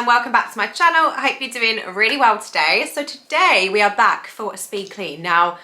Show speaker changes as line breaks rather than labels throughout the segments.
and welcome back to my channel. I hope you're doing really well today. So today we are back for a speed clean. Now,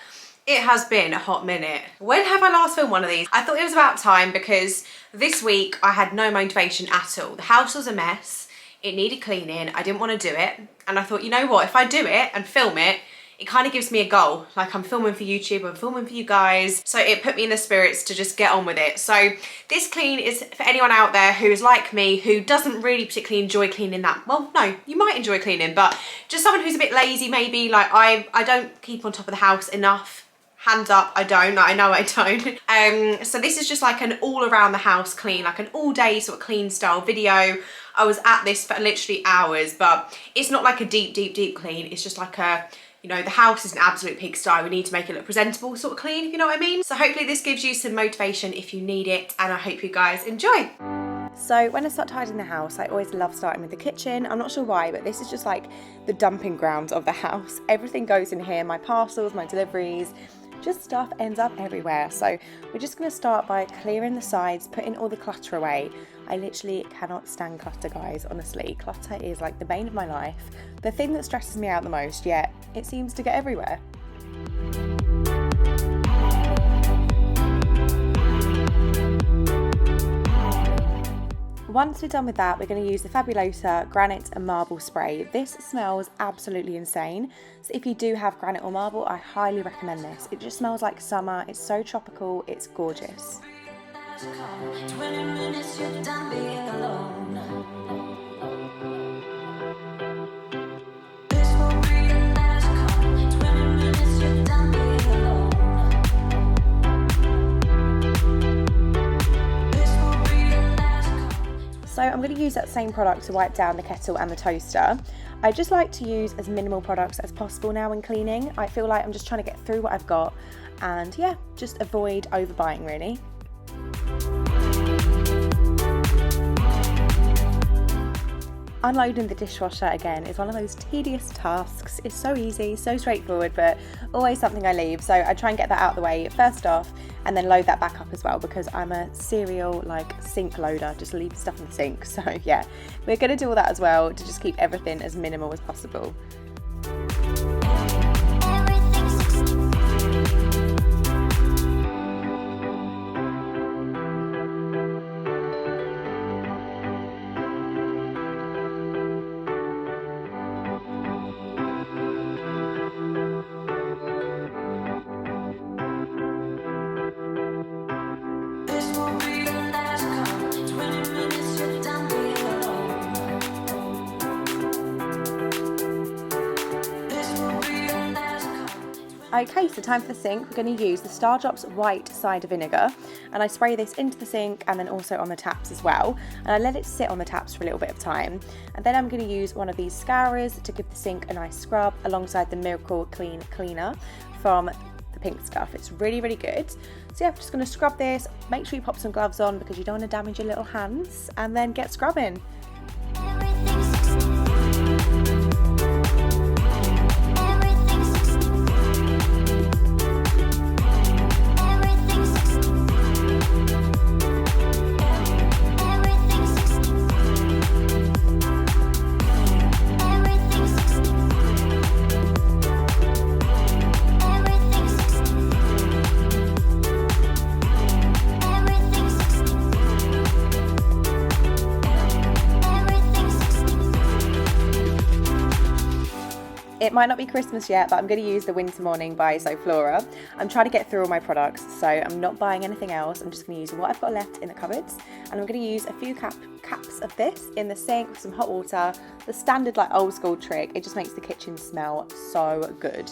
it has been a hot minute. When have I last filmed one of these? I thought it was about time because this week I had no motivation at all. The house was a mess. It needed cleaning. I didn't want to do it. And I thought, you know what, if I do it and film it, it kind of gives me a goal. Like, I'm filming for YouTube, I'm filming for you guys. So it put me in the spirits to just get on with it. So this clean is for anyone out there who is like me, who doesn't really particularly enjoy cleaning that. Well, no, you might enjoy cleaning, but just someone who's a bit lazy maybe. Like I don't keep on top of the house enough. Hands up, I don't. I know I don't. So this is just like an all around the house clean, like an all day sort of clean style video. I was at this for literally hours, but it's not like a deep clean. It's just like a, you know, the house is an absolute pigsty. We need to make it look presentable sort of clean, if you know what I mean. So hopefully this gives you some motivation if you need it, and I hope you guys enjoy. So when I start tidying the house, I always love starting with the kitchen. I'm not sure why, but this is just like the dumping ground of the house. Everything goes in here, my parcels, my deliveries, just stuff ends up everywhere. So we're just going to start by clearing the sides, putting all the clutter away. I literally cannot stand clutter, guys, honestly. Clutter is like the bane of my life. The thing that stresses me out the most, yet it seems to get everywhere. Once we're done with that, we're going to use the Fabulosa Granite and Marble Spray. This smells absolutely insane. So if you do have granite or marble, I highly recommend this. It just smells like summer. It's so tropical. It's gorgeous.
20 minutes, you're done being alone. This won't be the last call. 20 minutes, you're done being alone. This won't be the last call.
So I'm going to use that same product to wipe down the kettle and the toaster. I just like to use as minimal products as possible now when cleaning. I feel like I'm just trying to get through what I've got, and yeah, just avoid overbuying really. Unloading the dishwasher again is one of those tedious tasks. It's so easy, so straightforward, but always something I leave. So I try and get that out of the way first off, and then load that back up as well, because I'm a serial like sink loader, just leave stuff in the sink. So yeah, we're going to do all that as well to just keep everything as minimal as possible. Okay, so time for the sink. We're going to use the Star Drops white cider vinegar, and I spray this into the sink and then also on the taps as well, and I let it sit on the taps for a little bit of time, and then I'm going to use one of these scourers to give the sink a nice scrub alongside the Miracle Clean Cleaner from the Pink Stuff. It's really good. So yeah, I'm just going to scrub this. Make sure you pop some gloves on because you don't want to damage your little hands, and then get scrubbing. It might not be Christmas yet, but I'm going to use the Winter Morning by Zoflora. I'm trying to get through all my products, so I'm not buying anything else. I'm just going to use what I've got left in the cupboards, and I'm going to use a few caps of this in the sink with some hot water. The standard like old school trick. It just makes the kitchen smell so good.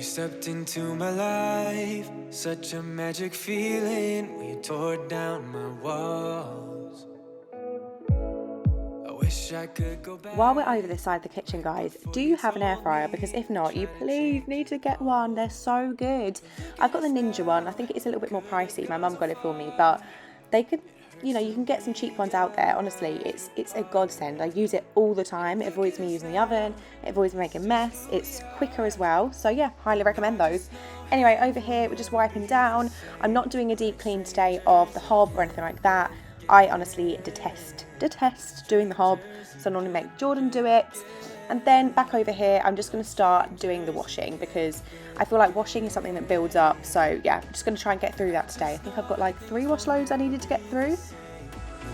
Stepped into my life, such a magic feeling when you tore down my walls. I Wish I could go back.
While we're over this side of the kitchen, guys, do you have an air fryer? Because if not, you please need to get one. They're so good. I've got the Ninja one. I think it is a little bit more pricey. My mum got it for me, but they could, you know, you can get some cheap ones out there. Honestly, it's a godsend. I use it all the time. It avoids me using the oven. It avoids me making a mess. It's quicker as well. So yeah, highly recommend those. Anyway, over here, we're just wiping down. I'm not doing a deep clean today of the hob or anything like that. I honestly detest doing the hob, so I normally make Jordan do it. And then back over here, I'm just going to start doing the washing because I feel like washing is something that builds up. So yeah, I'm just going to try and get through that today. I think I've got like 3 wash loads I needed to get through.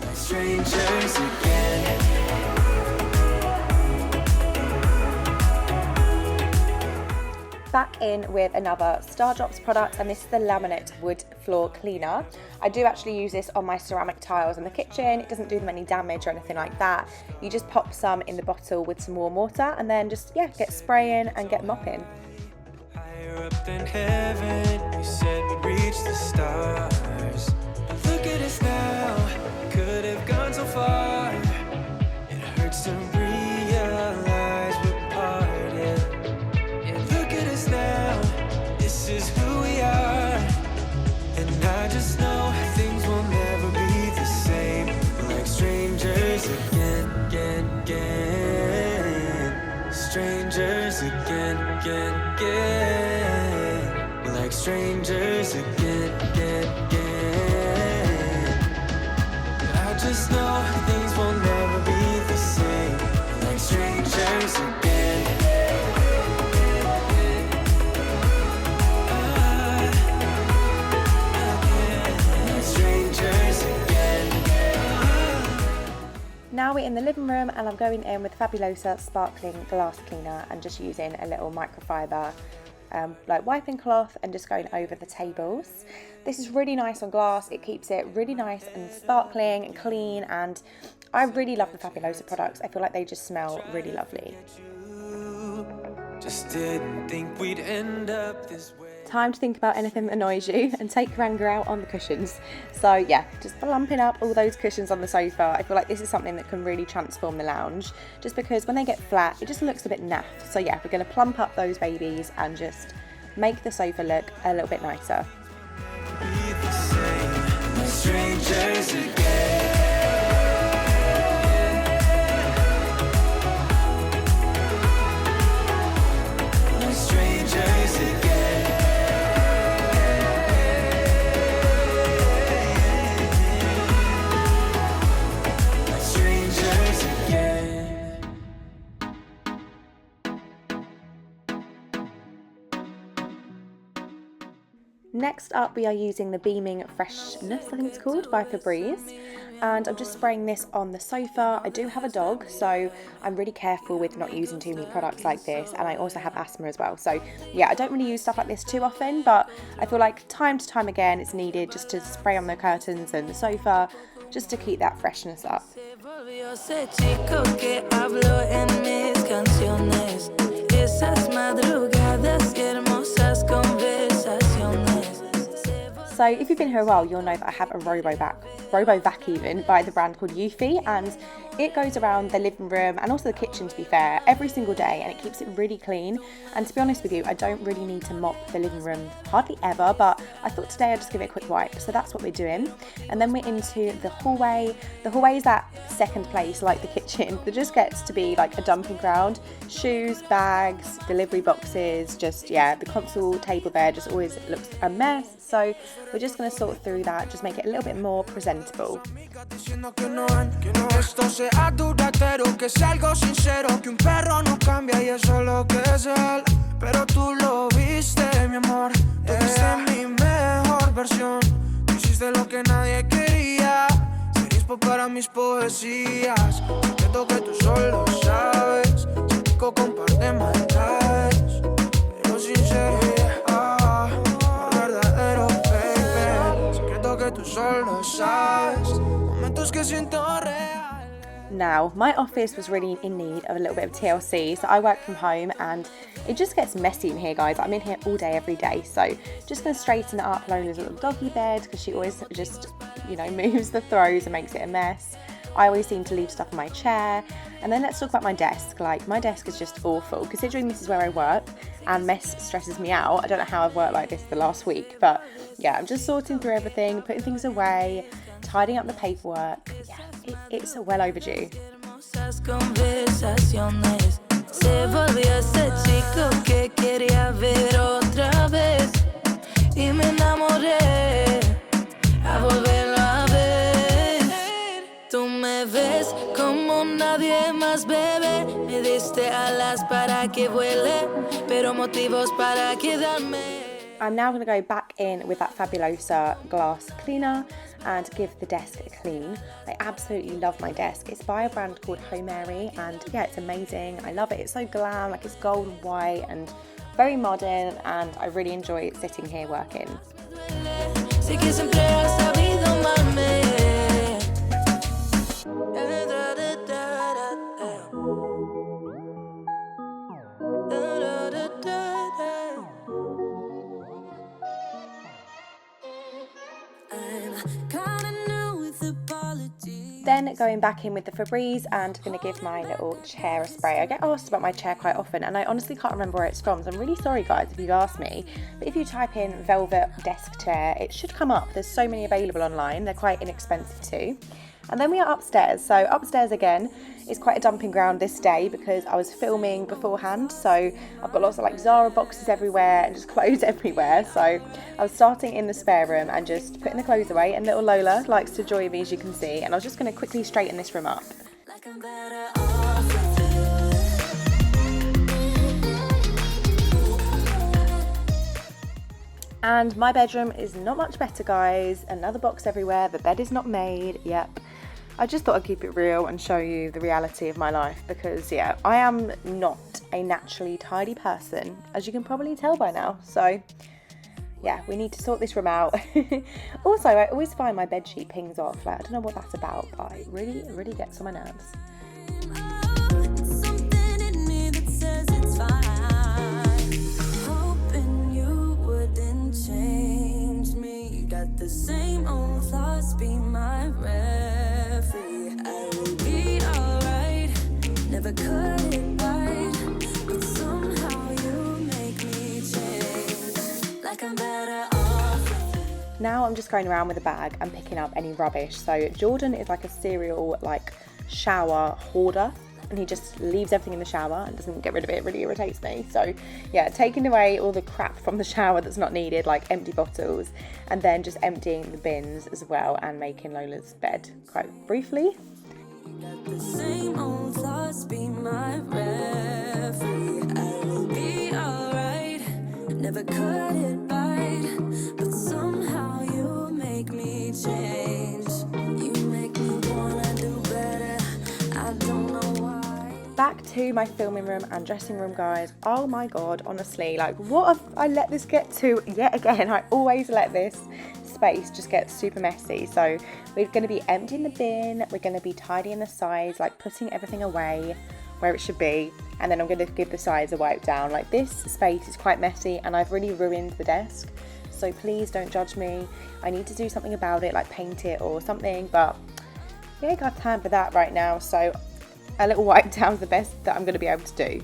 Like strangers again.
Back in with another Star Drops product, and this is the laminate wood floor cleaner. I do actually use this on my ceramic tiles in the kitchen. It doesn't do them any damage or anything like that. You just pop some in the bottle with some warm water and then just, yeah, get spraying and get mopping.
Higher up than heaven, we said we'd reach the stars. But look at us now, could have gone so far. It hurts to realize we're parted. Yeah, look at us now, this is who we are. And I just know things will never be the same. We're like strangers again. Strangers again. We're like strangers again. I just know things will never be the same. We're like strangers again. Like strangers again.
Now we're in the living room and I'm going in with Fabulosa sparkling glass cleaner and just using a little microfiber like wiping cloth and just going over the tables. This is really nice on glass. It keeps it really nice and sparkling and clean, and I really love the Fabulosa products. I feel like they just smell really lovely.
Just didn't think we'd end up this way.
Time to think about anything that annoys you and take your anger out on the cushions. So yeah, just lumping up all those cushions on the sofa. I feel like this is something that can really transform the lounge, just because when they get flat, it just looks a bit naff. So yeah, we're going to plump up those babies and just make the sofa look a little bit nicer.
Be the same. We're strangers again. We're strangers again. We're strangers again.
Next up, we are using the Beaming Freshness, I think it's called, by Febreze. And I'm just spraying this on the sofa. I do have a dog, so I'm really careful with not using too many products like this. And I also have asthma as well. So yeah, I don't really use stuff like this too often, but I feel like time to time again, it's needed just to spray on the curtains and the sofa, just to keep that freshness up. So if you've been here a while, you'll know that I have a RoboVac even, by the brand called Eufy, and it goes around the living room and also the kitchen, to be fair, every single day, and it keeps it really clean. And to be honest with you, I don't really need to mop the living room hardly ever, but I thought today I'd just give it a quick wipe, so that's what we're doing. And then we're into the hallway. The hallway is that second place, like the kitchen, that just gets to be like a dumping ground. Shoes, bags, delivery boxes, just, yeah, the console table there just always looks a mess. So we're just going to sort through that, just make it a little bit more presentable.
Para mis poesías, siento que tú solo sabes, chico con par de maldades, pero sincero, verdadero, baby, secreto que tú solo sabes, momentos que siento real.
Now, my office was really in need of a little bit of TLC, so I work from home and it just gets messy in here, guys. I'm in here all day, every day, so just going to straighten it up. Lola's little doggy bed, because she always just, you know, moves the throws and makes it a mess. I always seem to leave stuff on my chair. And then let's talk about my desk. Like, my desk is just awful, considering this is where I work and mess stresses me out. I don't know how I've worked like this the last week, but yeah, I'm just sorting through everything, putting things away, tidying up the paperwork. Yeah, it's well overdue.
Hermosas conversaciones. Se volvió ese chico que quería ver otra vez. Y me enamoré a volverlo a ver. Tú me ves como nadie más, bebé. Me diste alas para que vuele, pero motivos para quedarme.
I'm now going to go back in with that Fabulosa glass cleaner and give the desk a clean. I absolutely love my desk. It's by a brand called Home Mary, and yeah, it's amazing. I love it. It's so glam, like it's gold and white and very modern, and I really enjoy sitting here working.
Sé que siempre has sabido amarme.
Then going back in with the Febreze and going to give my little chair a spray. I get asked about my chair quite often, and I honestly can't remember where it's from, so I'm really sorry guys if you've asked me. But if you type in velvet desk chair, it should come up. There's so many available online. They're quite inexpensive too. And then we are upstairs. So upstairs again is quite a dumping ground this day because I was filming beforehand. So I've got lots of like Zara boxes everywhere and just clothes everywhere. So I was starting in the spare room and just putting the clothes away. And little Lola likes to join me, as you can see. And I was just going to quickly straighten this room up.
Like I'm better off with
And my bedroom is not much better, guys. Another box everywhere. The bed is not made. Yep. I just thought I'd keep it real and show you the reality of my life because, yeah, I am not a naturally tidy person, as you can probably tell by now. So, yeah, we need to sort this room out. Also, I always find my bedsheet pings off. Like, I don't know what that's about, but it really gets on my nerves.
something in me that says it's fine. Hoping you wouldn't change me. You got the same old thoughts, be my referee. I will be alright. Never cut it right, but somehow you make me change. Like I'm better off.
Now I'm just going around with a bag and picking up any rubbish. So Jordan is like a serial like shower hoarder, and he just leaves everything in the shower and doesn't get rid of it. It really irritates me. So yeah, taking away all the crap from the shower that's not needed, like empty bottles, and then just emptying the bins as well and making Lola's bed quite briefly.
Got the same old thoughts, be my referee. I will be alright. Never cut it right, but somehow you make me change. You make me wanna do better. I don't know why.
Back to my filming room and dressing room, guys. Oh my god, honestly, like what have I let this get to yet again? I always let this space just get super messy. So we're going to be emptying the bin, we're going to be tidying the sides, like putting everything away where it should be, and then I'm going to give the sides a wipe down. Like this space is quite messy and I've really ruined the desk, so please don't judge me. I need to do something about it, like paint it or something, but yeah, I got time for that right now, so a little wipe down is the best that I'm going to be able to do.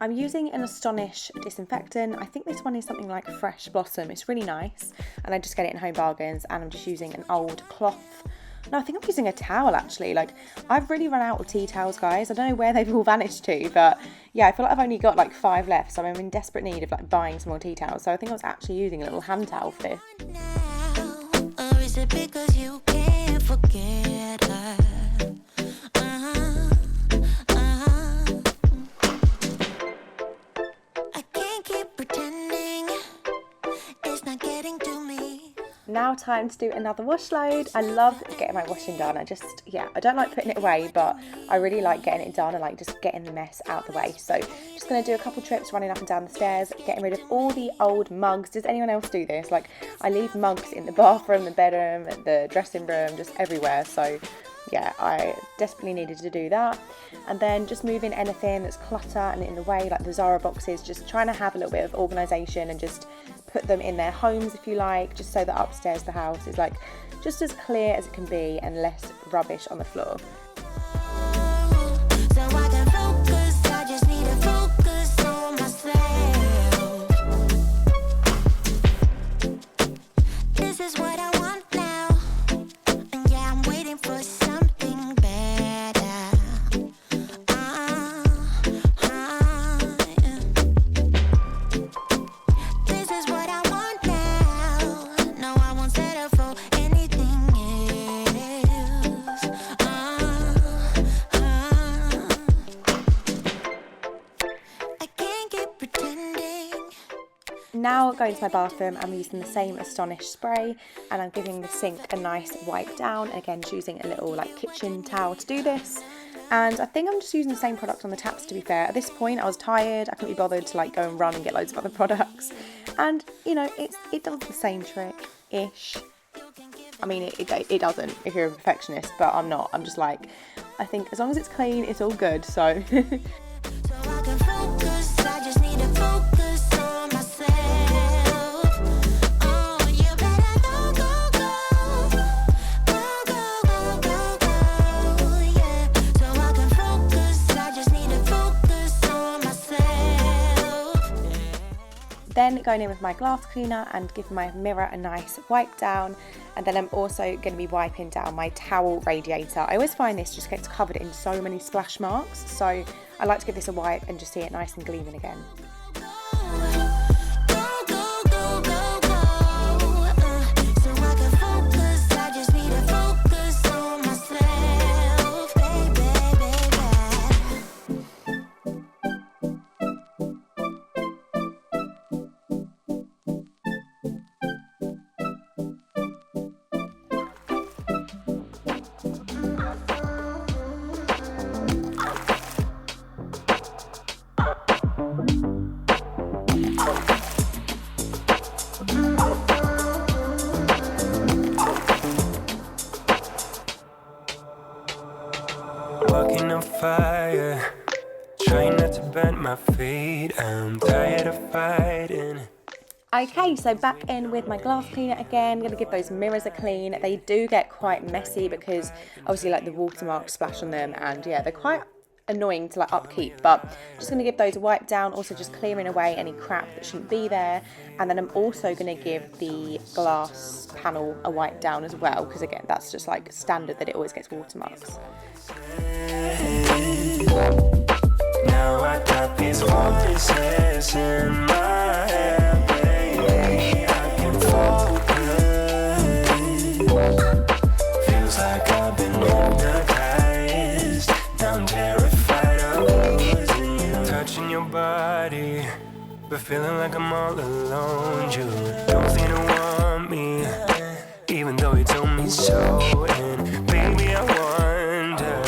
I'm using an Astonish disinfectant. I think this one is something like Fresh Blossom. It's really nice, and I just get it in Home Bargains, and I'm just using an old cloth. No, I think I'm using a towel actually. Like, I've really run out of tea towels, guys. I don't know where they've all vanished to, but yeah, I feel like I've only got like 5 left, so I'm in desperate need of like buying some more tea towels. So I think I was actually using a little hand towel for this.
Now, or is it because you can't forget her?
now time to do another wash load. I love getting my washing done. I don't like putting it away, but I really like getting it done and like just getting the mess out of the way. So just going to do a couple trips running up and down the stairs, getting rid of all the old mugs. Does anyone else do this? Like, I leave mugs in the bathroom, the bedroom, the dressing room, just everywhere. So yeah, I desperately needed to do that. And then just moving anything that's clutter and in the way, like the Zara boxes, just trying to have a little bit of organisation and just put them in their homes, if you like, just so that upstairs the house is like just as clear as it can be and less rubbish on the floor.
So I can focus, I just need to focus on myself. This is what I want now. And yeah, I'm waiting for something better. This is what I want now. No, I won't settle for anything else. I can't keep pretending.
Now going to my bathroom, I'm using the same Astonish spray and I'm giving the sink a nice wipe down, again choosing a little like kitchen towel to do this. And I think I'm just using the same product on the taps, to be fair. At this point I was tired, I couldn't be bothered to like go and run and get loads of other products, and you know, it does the same trick-ish. I mean, it doesn't if you're a perfectionist, but I'm not. I'm just like, I think as long as it's clean, it's all good, so
So I can focus, I just need to focus on myself. Oh, you better go, go, go. Go, go, go, go, go, yeah. So I can focus, I just need to focus on myself.
Then going in with my glass cleaner and giving my mirror a nice wipe down. And then I'm also going to be wiping down my towel radiator. I always find this just gets covered in so many splash marks, so I like to give this a wipe and just see it nice and gleaming again.
Go, go, go, go, go. So I can focus, I just need to focus on myself, baby, baby.
Walking on fire, trying not to bend my feet. I'm tired of fighting.
Okay, so back in with my glass cleaner again. I'm going to give those mirrors a clean. They do get quite messy because obviously like the watermarks splash on them, and yeah, they're quite annoying to like upkeep, but just going to give those a wipe down, also just clearing away any crap that shouldn't be there. And then I'm also going to give the glass panel a wipe down as well, because again, that's just like standard that it always gets watermarks.
Now I got these voices in my head, baby. I can focus. Feels like I've been hypnotized. Now I'm terrified of losing you. Touching your body, but feeling like I'm all alone. You don't seem to want me, even though you told me so. And baby, I wonder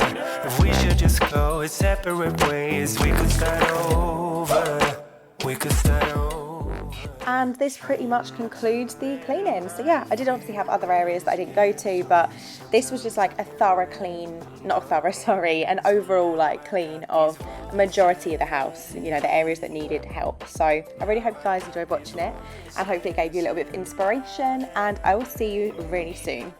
if we should just go separate ways. We could start over. We could start over.
And this pretty much concludes the cleaning. So yeah, I did obviously have other areas that I didn't go to, but this was just like a thorough clean, not a thorough, sorry, an overall like clean of a majority of the house, you know, the areas that needed help. So I really hope you guys enjoyed watching it, and hopefully it gave you a little bit of inspiration, and I will see you really soon.